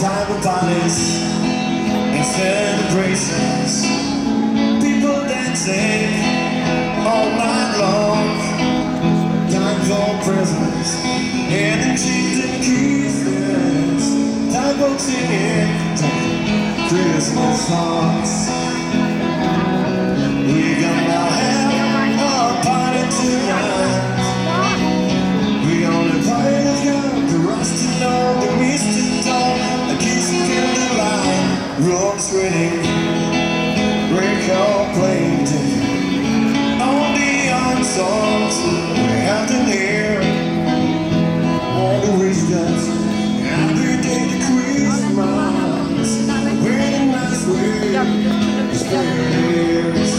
Time for parties and celebrations, people dancing all night long. Time for presents and enchanted kisses. Time for singing Christmas songs. We're gonna have a party tonight. We're gonna party together, the rusting on the misty dawn, a kiss and candlelight, roads ringing, record playing all the young songs we have to hear. All the reasons every day to Christmas, where the nice way is spares.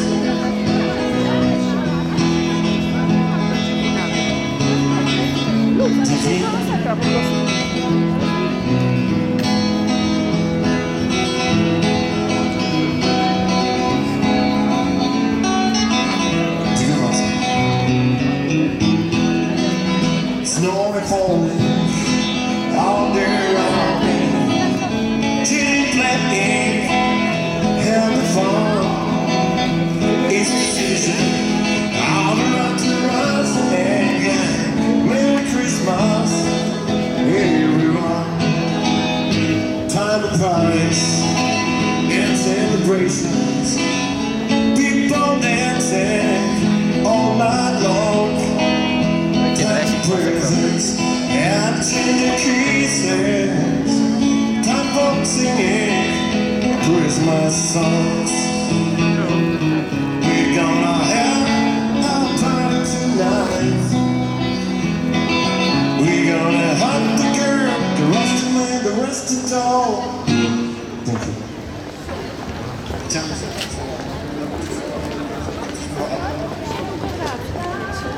Snow falling all day around me, chilly playing, having fun. It's the season, all around to us again. Merry Christmas, everyone. Time to parties and celebrations, people dancing all night long. Presents and tender kisses. Time for singing Christmas songs. We're gonna have a party tonight. We're gonna hug the girl, the rusty man, the rusty doll. Thank you.